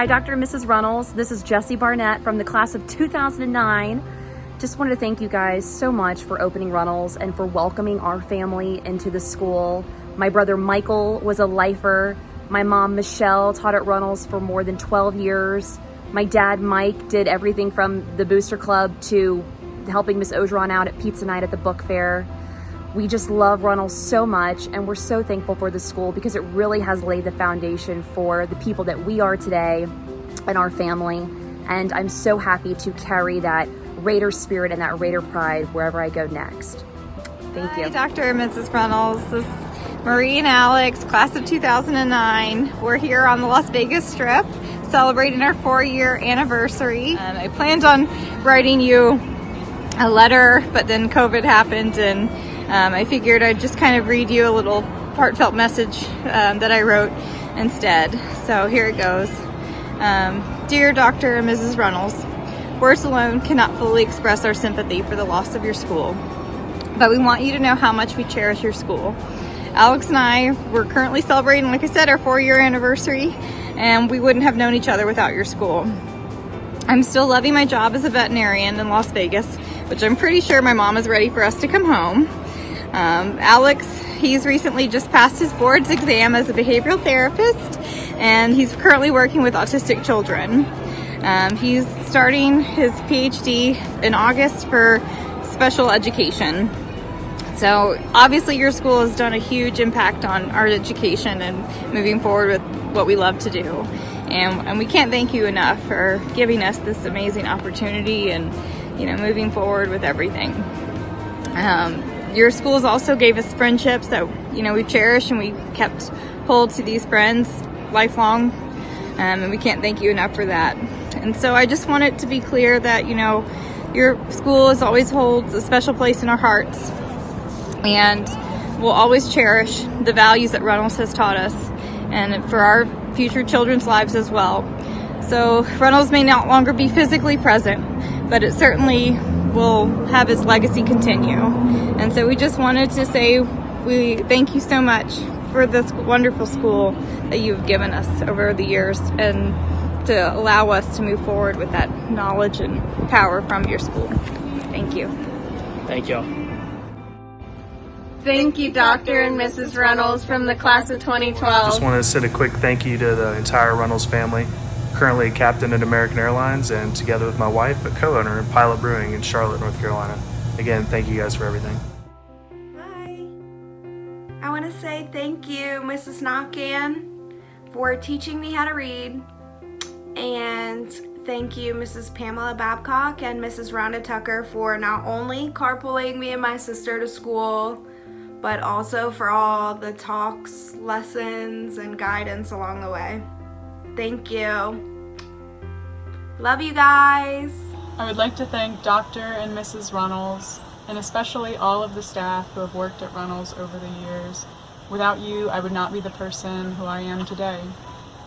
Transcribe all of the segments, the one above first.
Hi, Dr. and Mrs. Runnels. This is Jessie Barnett from the class of 2009. Just wanted to thank you guys so much for opening Runnels and for welcoming our family into the school. My brother Michael was a lifer. My mom Michelle taught at Runnels for more than 12 years. My dad Mike did everything from the Booster Club to helping Miss Ogeron out at pizza night at the book fair. We just love Runnels so much, and we're so thankful for the school because it really has laid the foundation for the people that we are today and our family. And I'm so happy to carry that Raider spirit and that Raider pride wherever I go next. Thank you. Hi, Dr. and Mrs. Runnels. This is Marie and Alex, class of 2009. We're here on the Las Vegas Strip celebrating our 4-year anniversary. I planned on writing you a letter, but then COVID happened, and I figured I'd just kind of read you a little heartfelt message that I wrote instead. So here it goes. Dear Dr. and Mrs. Runnels, words alone cannot fully express our sympathy for the loss of your school, but we want you to know how much we cherish your school. Alex and I, we're currently celebrating, like I said, our 4-year anniversary, and we wouldn't have known each other without your school. I'm still loving my job as a veterinarian in Las Vegas, which I'm pretty sure my mom is ready for us to come home. Alex, he's recently just passed his board's exam as a behavioral therapist, and he's currently working with autistic children. He's starting his PhD in August for special education. So obviously your school has done a huge impact on our education and moving forward with what we love to do. And we can't thank you enough for giving us this amazing opportunity and, moving forward with everything. Your schools also gave us friendships that, we cherish, and we kept hold to these friends lifelong. And we can't thank you enough for that. And so I just want it to be clear that, your school always holds a special place in our hearts. And we'll always cherish the values that Runnels has taught us, and for our future children's lives as well. So Runnels may not longer be physically present, but it certainly will have its legacy continue. And so we just wanted to say we thank you so much for this wonderful school that you've given us over the years, and to allow us to move forward with that knowledge and power from your school. Thank you. Thank you. Thank you, Dr. and Mrs. Runnels from the class of 2012. Just wanted to send a quick thank you to the entire Runnels family. Currently a captain at American Airlines, and together with my wife, a co-owner in Pilot Brewing in Charlotte, North Carolina. Again, thank you guys for everything. Hi. I want to say thank you, Mrs. Knockan, for teaching me how to read. And thank you, Mrs. Pamela Babcock and Mrs. Rhonda Tucker, for not only carpooling me and my sister to school, but also for all the talks, lessons, and guidance along the way. Thank you. Love you guys. I would like to thank Dr. and Mrs. Runnels, and especially all of the staff who have worked at Runnels over the years. Without you, I would not be the person who I am today.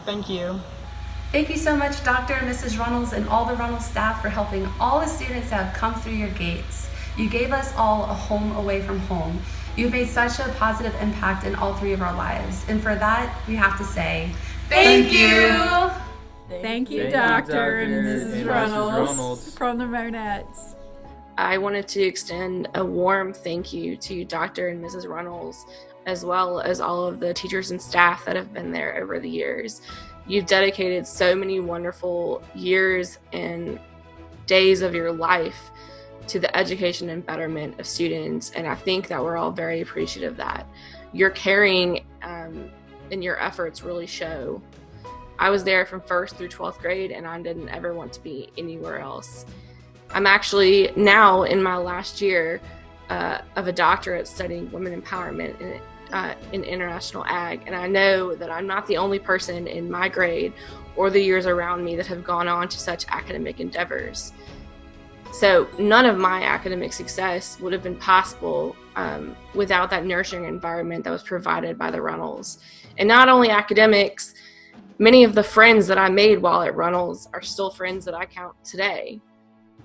Thank you. Thank you so much, Dr. and Mrs. Runnels and all the Runnels staff, for helping all the students that have come through your gates. You gave us all a home away from home. You've made such a positive impact in all 3 of our lives. And for that, we have to say, thank you! Thank you, Dr. and Mrs. Runnels from the Monettes. I wanted to extend a warm thank you to Dr. and Mrs. Runnels, as well as all of the teachers and staff that have been there over the years. You've dedicated so many wonderful years and days of your life to the education and betterment of students, and I think that we're all very appreciative of that. Your caring and your efforts really show. I was there from 1st through 12th grade, and I didn't ever want to be anywhere else. I'm actually now in my last year of a doctorate studying women empowerment in international ag, and I know that I'm not the only person in my grade or the years around me that have gone on to such academic endeavors. So none of my academic success would have been possible without that nurturing environment that was provided by the Runnels. And not only academics, many of the friends that I made while at Runnels are still friends that I count today.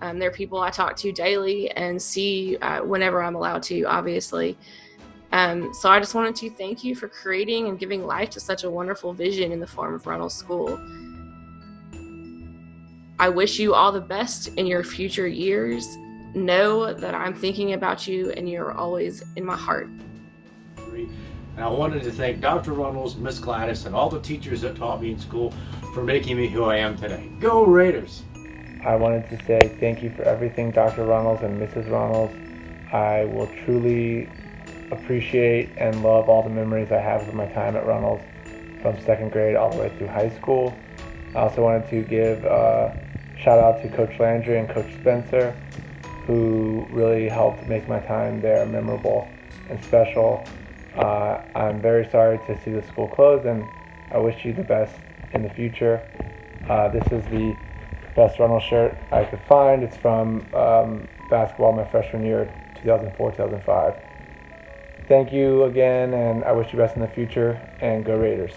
They're people I talk to daily and see whenever I'm allowed to, obviously. So I just wanted to thank you for creating and giving life to such a wonderful vision in the form of Runnels School. I wish you all the best in your future years. Know that I'm thinking about you and you're always in my heart. And I wanted to thank Dr. Runnels, Miss Gladys, and all the teachers that taught me in school for making me who I am today. Go Raiders! I wanted to say thank you for everything, Dr. Runnels and Mrs. Runnels. I will truly appreciate and love all the memories I have of my time at Runnels from 2nd grade all the way through high school. I also wanted to give a shout out to Coach Landry and Coach Spencer, who really helped make my time there memorable and special. I'm very sorry to see the school close, and I wish you the best in the future. This is the best Runnels shirt I could find. It's from basketball my freshman year, 2004-2005. Thank you again, and I wish you best in the future, and go Raiders.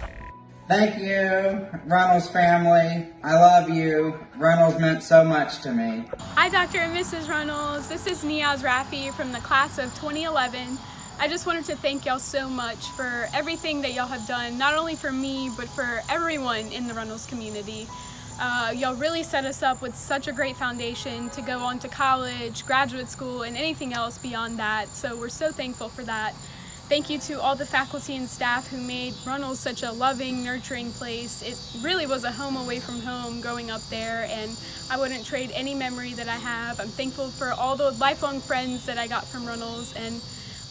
Thank you, Runnels family. I love you. Runnels meant so much to me. Hi, Dr. and Mrs. Runnels. This is Niaz Rafi from the class of 2011. I just wanted to thank y'all so much for everything that y'all have done, not only for me, but for everyone in the Runnels community. Y'all really set us up with such a great foundation to go on to college, graduate school, and anything else beyond that. So we're so thankful for that. Thank you to all the faculty and staff who made Runnels such a loving, nurturing place. It really was a home away from home growing up there, and I wouldn't trade any memory that I have. I'm thankful for all the lifelong friends that I got from Runnels, and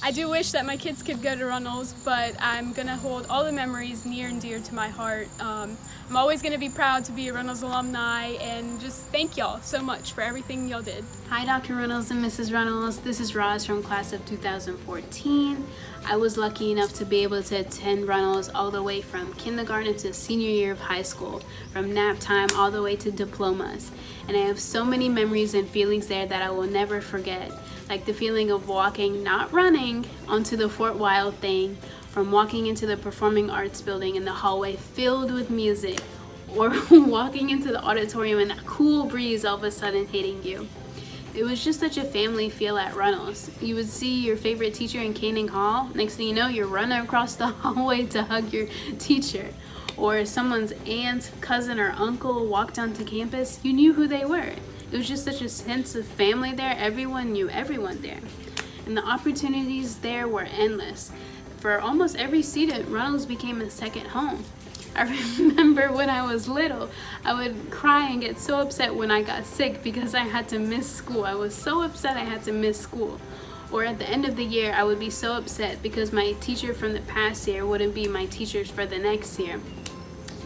I do wish that my kids could go to Runnels, but I'm going to hold all the memories near and dear to my heart. I'm always going to be proud to be a Runnels alumni, and just thank y'all so much for everything y'all did. Hi, Dr. Runnels and Mrs. Runnels. This is Roz from class of 2014. I was lucky enough to be able to attend Runnels all the way from kindergarten to senior year of high school, from nap time all the way to diplomas. And I have so many memories and feelings there that I will never forget. Like the feeling of walking, not running, onto the Fort Wild thing, from walking into the Performing Arts building in the hallway filled with music, or walking into the auditorium and that cool breeze all of a sudden hitting you. It was just such a family feel at Runnels. You would see your favorite teacher in Canning Hall. Next thing you know, you're running across the hallway to hug your teacher. Or someone's aunt, cousin, or uncle walked onto campus. You knew who they were. It was just such a sense of family there. Everyone knew everyone there. And the opportunities there were endless. For almost every student, Runnels became a second home. I remember when I was little, I would cry and get so upset when I got sick because I had to miss school. I was so upset I had to miss school. Or at the end of the year, I would be so upset because my teacher from the past year wouldn't be my teachers for the next year.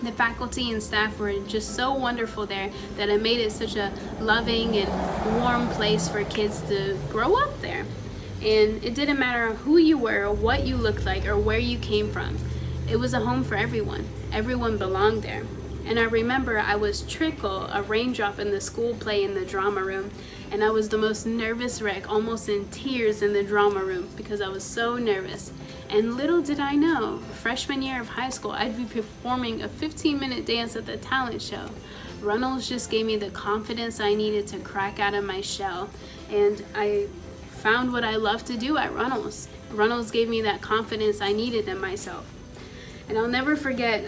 The faculty and staff were just so wonderful there that it made it such a loving and warm place for kids to grow up there. And it didn't matter who you were or what you looked like or where you came from. It was a home for everyone. Everyone belonged there. And I remember I was Trickle, a raindrop in the school play in the drama room, and I was the most nervous wreck, almost in tears in the drama room because I was so nervous. And little did I know, freshman year of high school, I'd be performing a 15-minute dance at the talent show. Runnels just gave me the confidence I needed to crack out of my shell, and I found what I love to do at Runnels. Runnels gave me that confidence I needed in myself. And I'll never forget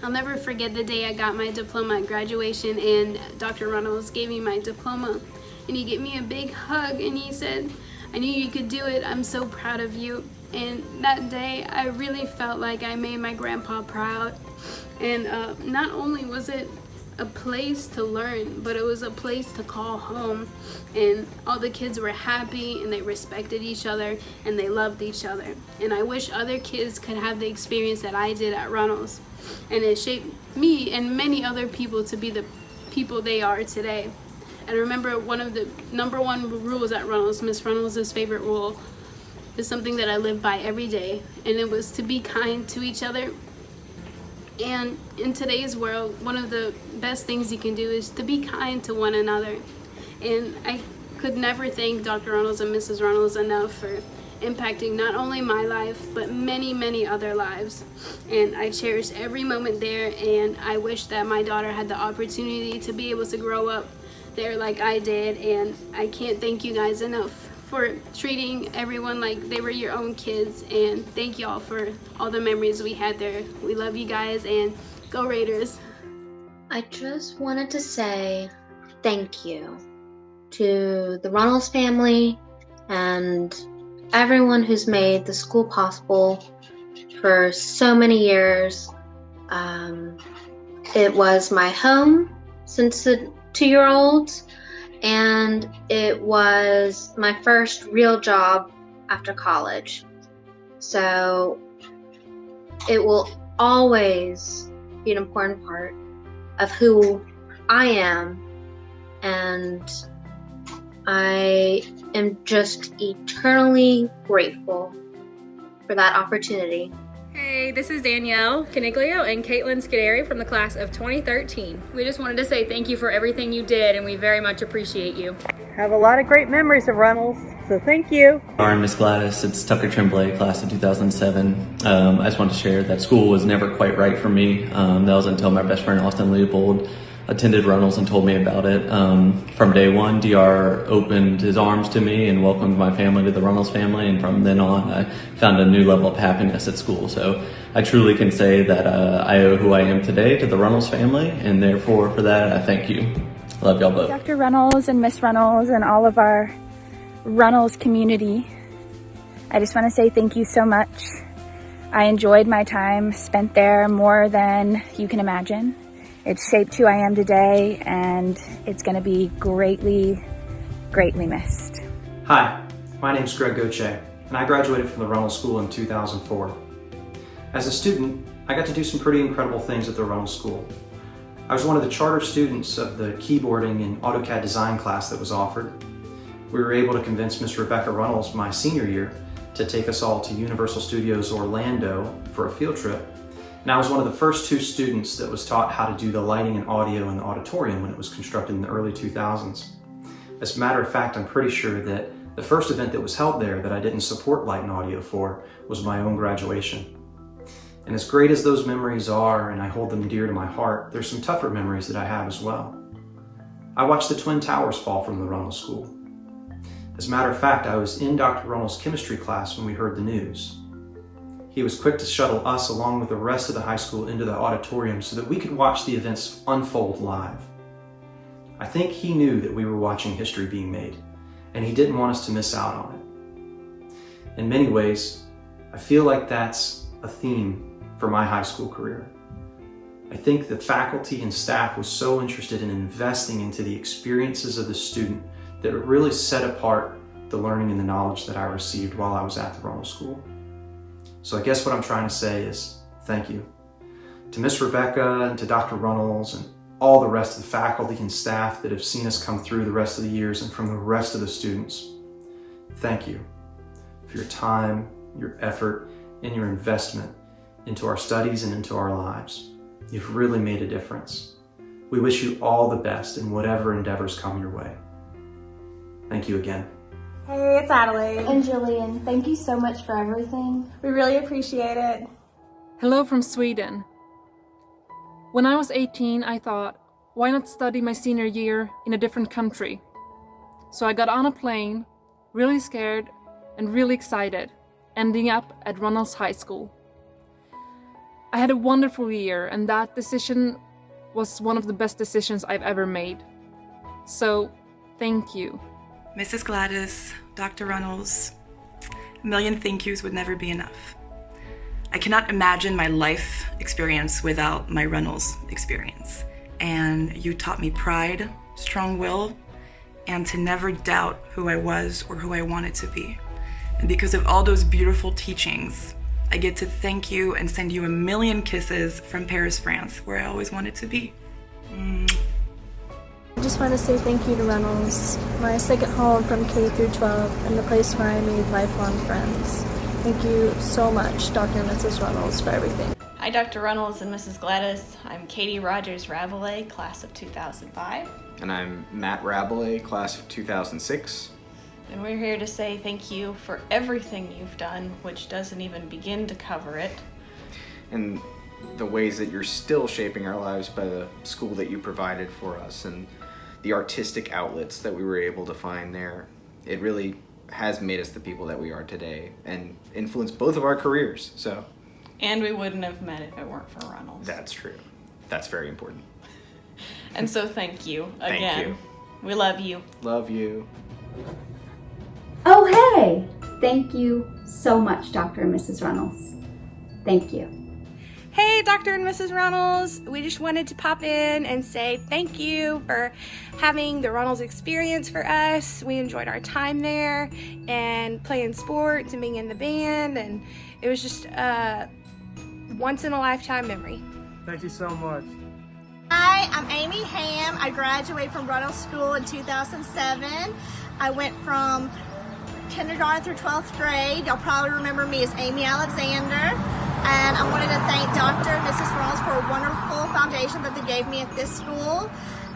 the day I got my diploma at graduation, and Dr. Runnels gave me my diploma, and he gave me a big hug, and he said, "I knew you could do it. I'm so proud of you." And that day, I really felt like I made my grandpa proud. And not only was it a place to learn, but it was a place to call home. And all the kids were happy, and they respected each other, and they loved each other. And I wish other kids could have the experience that I did at Runnels. And it shaped me and many other people to be the people they are today. And I remember one of the number one rules at Runnels, Miss Runnels' favorite rule, is something that I live by every day, and it was to be kind to each other. And in today's world, one of the best things you can do is to be kind to one another. And I could never thank Dr. Runnels and Mrs. Runnels enough for impacting not only my life, but many, many other lives. And I cherish every moment there, and I wish that my daughter had the opportunity to be able to grow up there like I did. And I can't thank you guys enough for treating everyone like they were your own kids, and thank y'all for all the memories we had there. We love you guys, and go Raiders. I just wanted to say thank you to the Runnels family and everyone who's made the school possible for so many years. It was my home since a 2-year-old, and it was my first real job after college. So it will always be an important part of who I am, and I am just eternally grateful for that opportunity. Hey, this is Danielle Caniglio and Caitlin Scuderi from the class of 2013. We just wanted to say thank you for everything you did, and we very much appreciate you. Have a lot of great memories of Runnels, so thank you. And Miss Gladys, it's Tucker Tremblay, class of 2007. I just wanted to share that school was never quite right for me. That was until my best friend Austin Leopold attended Runnels and told me about it. From day one, DR opened his arms to me and welcomed my family to the Runnels family, and from then on, I found a new level of happiness at school. So I truly can say that I owe who I am today to the Runnels family, and therefore for that, I thank you. I love y'all both. Dr. Runnels and Miss Runnels and all of our Runnels community, I just want to say thank you so much. I enjoyed my time spent there more than you can imagine. It's shaped who I am today, and it's going to be greatly, greatly missed. Hi, my name is Greg Goche, and I graduated from the Runnels School in 2004. As a student, I got to do some pretty incredible things at the Runnels School. I was one of the charter students of the keyboarding and AutoCAD design class that was offered. We were able to convince Miss Rebecca Runnels my senior year to take us all to Universal Studios Orlando for a field trip. And I was one of the first 2 students that was taught how to do the lighting and audio in the auditorium when it was constructed in the early 2000s. As a matter of fact, I'm pretty sure that the first event that was held there that I didn't support light and audio for was my own graduation. And as great as those memories are, and I hold them dear to my heart, there's some tougher memories that I have as well. I watched the Twin Towers fall from the Runnels School. As a matter of fact, I was in Dr. Runnels' chemistry class when we heard the news. He was quick to shuttle us along with the rest of the high school into the auditorium so that we could watch the events unfold live. I think he knew that we were watching history being made, and he didn't want us to miss out on it. In many ways, I feel like that's a theme for my high school career. I think the faculty and staff was so interested in investing into the experiences of the student that it really set apart the learning and the knowledge that I received while I was at the Runnels School. So I guess what I'm trying to say is thank you to Miss Rebecca and to Dr. Runnels and all the rest of the faculty and staff that have seen us come through the rest of the years, and from the rest of the students. Thank you for your time, your effort, and your investment into our studies and into our lives. You've really made a difference. We wish you all the best in whatever endeavors come your way. Thank you again. Hey, it's Adelaide. And Jillian, thank you so much for everything. We really appreciate it. Hello from Sweden. When I was 18, I thought, why not study my senior year in a different country? So I got on a plane, really scared and really excited, ending up at Runnels High School. I had a wonderful year, and that decision was one of the best decisions I've ever made. So, thank you. Mrs. Gladys, Dr. Runnels, a million thank yous would never be enough. I cannot imagine my life experience without my Runnels experience. And you taught me pride, strong will, and to never doubt who I was or who I wanted to be. And because of all those beautiful teachings, I get to thank you and send you a million kisses from Paris, France, where I always wanted to be. I just want to say thank you to Runnels, my second home from K through 12, and the place where I made lifelong friends. Thank you so much, Dr. and Mrs. Runnels, for everything. Hi, Dr. Runnels and Mrs. Gladys. I'm Katie Rogers Rabelais, class of 2005. And I'm Matt Rabelais, class of 2006. And we're here to say thank you for everything you've done, which doesn't even begin to cover it. And the ways that you're still shaping our lives by the school that you provided for us and the artistic outlets that we were able to find there. It really has made us the people that we are today and influenced both of our careers, so. And we wouldn't have met if it weren't for Runnels. That's true. That's very important. And so thank you again. Thank you. We love you. Love you. Oh, hey! Thank you so much, Dr. and Mrs. Runnels. Thank you. Hey, Dr. and Mrs. Runnels. We just wanted to pop in and say thank you for having the Runnels experience for us. We enjoyed our time there and playing sports and being in the band, and it was just a once-in-a-lifetime memory. Thank you so much. Hi, I'm Amy Ham. I graduated from Runnels School in 2007. I went from kindergarten through 12th grade. Y'all probably remember me as Amy Alexander. And I wanted to thank Dr. and Mrs. Runnels for a wonderful foundation that they gave me at this school.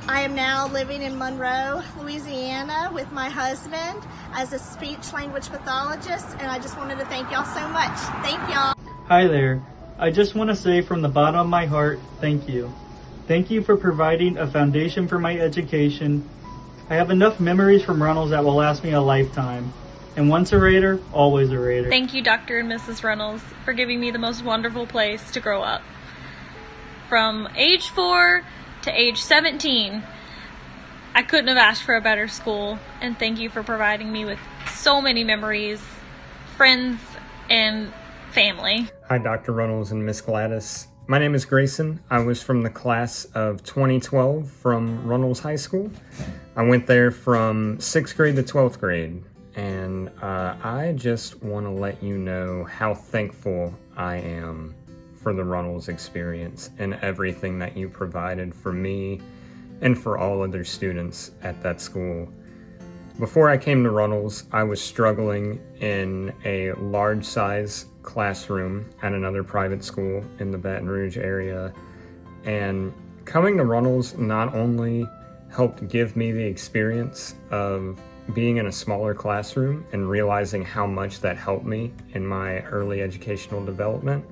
I am now living in Monroe, Louisiana with my husband as a speech language pathologist, and I just wanted to thank y'all so much. Thank y'all. Hi there. I just want to say from the bottom of my heart, thank you. Thank you for providing a foundation for my education. I have enough memories from Runnels that will last me a lifetime. And once a Raider, always a Raider. Thank you, Dr. and Mrs. Runnels, for giving me the most wonderful place to grow up. From age 4 to age 17, I couldn't have asked for a better school, and thank you for providing me with so many memories, friends, and family. Hi, Dr. Runnels and Miss Gladys. My name is Grayson. I was from the class of 2012 from Runnels High School. I went there from 6th grade to 12th grade. And I just want to let you know how thankful I am for the Runnels experience and everything that you provided for me and for all other students at that school. Before I came to Runnels, I was struggling in a large size classroom at another private school in the Baton Rouge area. And coming to Runnels not only helped give me the experience of being in a smaller classroom and realizing how much that helped me in my early educational development,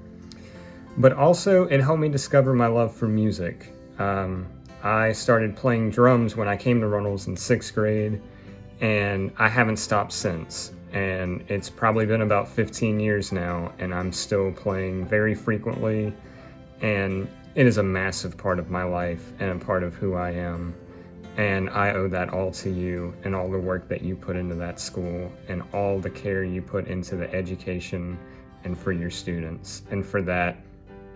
but also it helped me discover my love for music. I started playing drums when I came to Runnels in 6th grade, and I haven't stopped since. And it's probably been about 15 years now, and I'm still playing very frequently, and it is a massive part of my life and a part of who I am. And I owe that all to you and all the work that you put into that school and all the care you put into the education and for your students. And for that,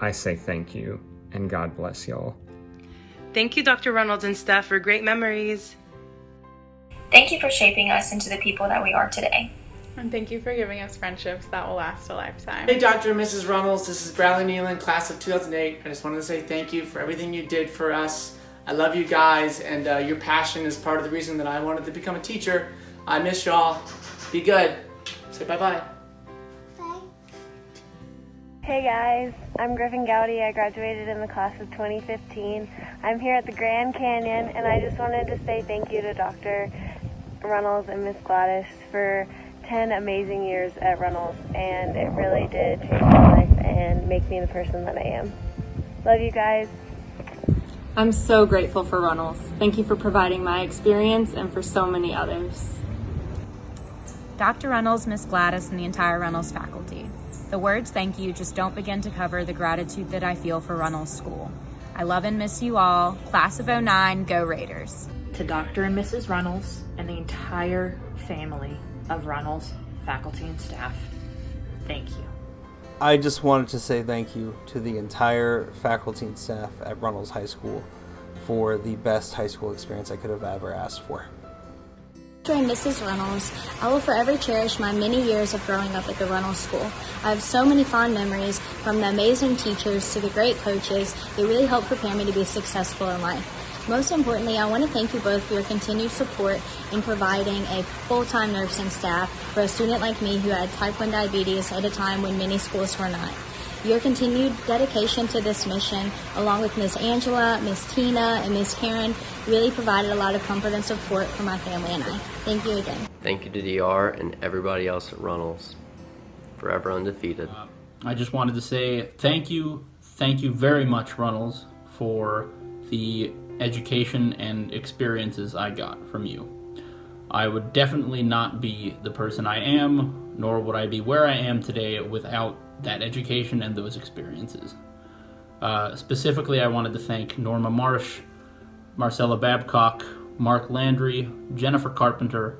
I say thank you and God bless y'all. Thank you, Dr. Runnels and staff, for great memories. Thank you for shaping us into the people that we are today. And thank you for giving us friendships that will last a lifetime. Hey, Dr. and Mrs. Runnels, this is Bradley Nealon, class of 2008. I just wanted to say thank you for everything you did for us. I love you guys, and your passion is part of the reason that I wanted to become a teacher. I miss y'all. Be good. Say bye-bye. Hey guys, I'm Griffin Gowdy. I graduated in the class of 2015. I'm here at the Grand Canyon, and I just wanted to say thank you to Dr. Runnels and Miss Gladys for 10 amazing years at Runnels, and it really did change my life and make me the person that I am. Love you guys. I'm so grateful for Runnels. Thank you for providing my experience and for so many others. Dr. Runnels, Miss Gladys, and the entire Runnels faculty. The words thank you just don't begin to cover the gratitude that I feel for Runnels School. I love and miss you all. Class of 09, go Raiders. To Dr. and Mrs. Runnels and the entire family of Runnels faculty and staff, thank you. I just wanted to say thank you to the entire faculty and staff at Runnels High School for the best high school experience I could have ever asked for. Dr. and Mrs. Runnels, I will forever cherish my many years of growing up at the Runnels School. I have so many fond memories, from the amazing teachers to the great coaches. They really helped prepare me to be successful in life. Most importantly, I want to thank you both for your continued support in providing a full-time nursing staff for a student like me who had type 1 diabetes at a time when many schools were not. Your continued dedication to this mission, along with Miss Angela, Miss Tina, and Miss Karen, really provided a lot of comfort and support for my family and I. Thank you again. Thank you to DR and everybody else at Runnels. Forever undefeated. I just wanted to say thank you very much, Runnels, for the education and experiences I got from you. I would definitely not be the person I am, nor would I be where I am today without that education and those experiences. Specifically, I wanted to thank Norma Marsh, Marcella Babcock, Mark Landry, Jennifer Carpenter,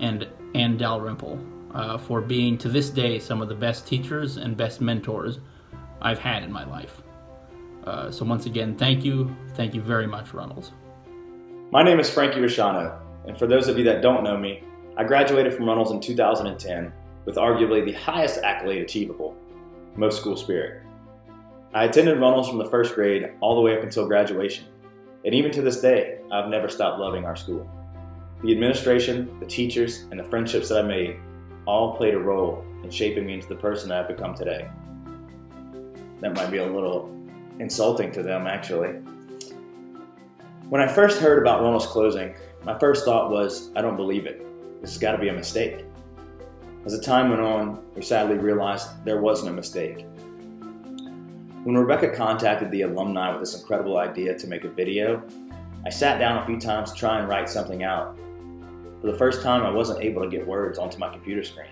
and Ann Dalrymple for being, to this day, some of the best teachers and best mentors I've had in my life. So once again, thank you very much, Runnels. My name is Frankie Rashano, and for those of you that don't know me, I graduated from Runnels in 2010 with arguably the highest accolade achievable, most school spirit. I attended Runnels from the first grade all the way up until graduation, and even to this day, I've never stopped loving our school. The administration, the teachers, and the friendships that I made all played a role in shaping me into the person that I've become today. That might be a little insulting to them, actually. When I first heard about Runnels closing, my first thought was, I don't believe it. This has got to be a mistake. As the time went on, we sadly realized there was no mistake. When Rebecca contacted the alumni with this incredible idea to make a video, I sat down a few times to try and write something out. For the first time, I wasn't able to get words onto my computer screen.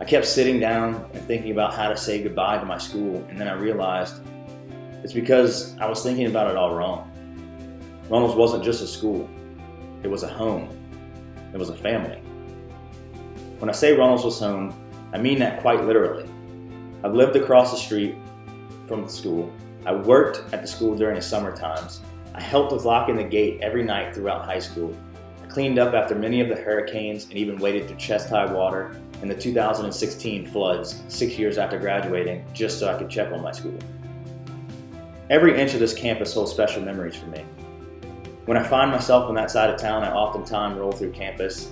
I kept sitting down and thinking about how to say goodbye to my school, and then I realized it's because I was thinking about it all wrong. Runnels wasn't just a school. It was a home. It was a family. When I say Runnels was home, I mean that quite literally. I've lived across the street from the school. I worked at the school during the summer times. I helped with locking the gate every night throughout high school. I cleaned up after many of the hurricanes and even waded through chest-high water in the 2016 floods 6 years after graduating just so I could check on my school. Every inch of this campus holds special memories for me. When I find myself on that side of town, I oftentimes roll through campus,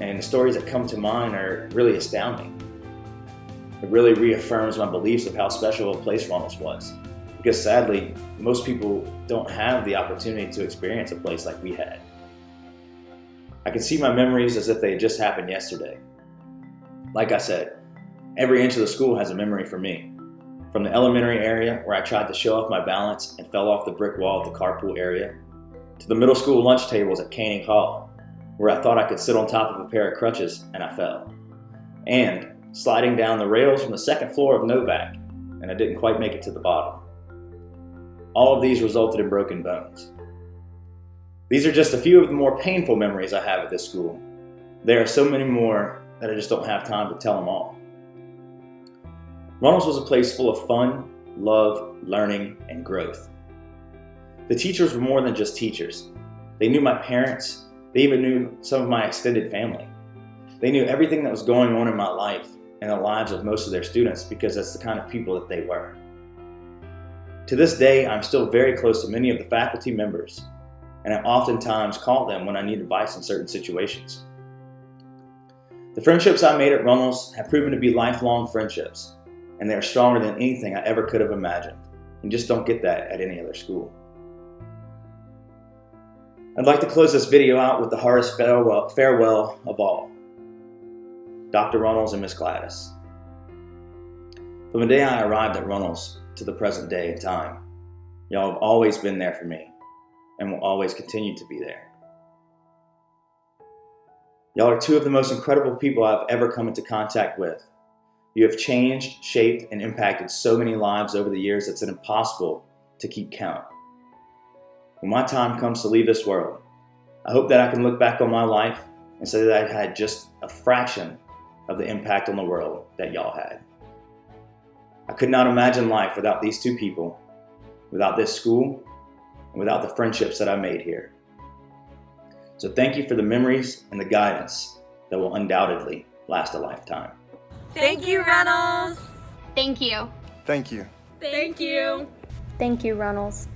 and the stories that come to mind are really astounding. It really reaffirms my beliefs of how special a place Runnels was, because sadly, most people don't have the opportunity to experience a place like we had. I can see my memories as if they had just happened yesterday. Like I said, every inch of the school has a memory for me. From the elementary area where I tried to show off my balance and fell off the brick wall of the carpool area, to the middle school lunch tables at Koenig Hall, where I thought I could sit on top of a pair of crutches and I fell. And sliding down the rails from the second floor of Novak, and I didn't quite make it to the bottom. All of these resulted in broken bones. These are just a few of the more painful memories I have at this school. There are so many more that I just don't have time to tell them all. Runnels was a place full of fun, love, learning, and growth. The teachers were more than just teachers. They knew my parents. They even knew some of my extended family. They knew everything that was going on in my life and the lives of most of their students because that's the kind of people that they were. To this day, I'm still very close to many of the faculty members, and I oftentimes call them when I need advice in certain situations. The friendships I made at Runnels have proven to be lifelong friendships, and they are stronger than anything I ever could have imagined. You just don't get that at any other school. I'd like to close this video out with the hardest farewell of all. Dr. Runnels and Miss Gladys. From the day I arrived at Runnels to the present day and time, y'all have always been there for me and will always continue to be there. Y'all are two of the most incredible people I've ever come into contact with. You have changed, shaped, and impacted so many lives over the years it's impossible to keep count. When my time comes to leave this world, I hope that I can look back on my life and say that I had just a fraction of the impact on the world that y'all had. I could not imagine life without these two people, without this school, and without the friendships that I made here. So thank you for the memories and the guidance that will undoubtedly last a lifetime. Thank you, Runnels. Thank you. Thank you. Thank you. Thank you, Runnels.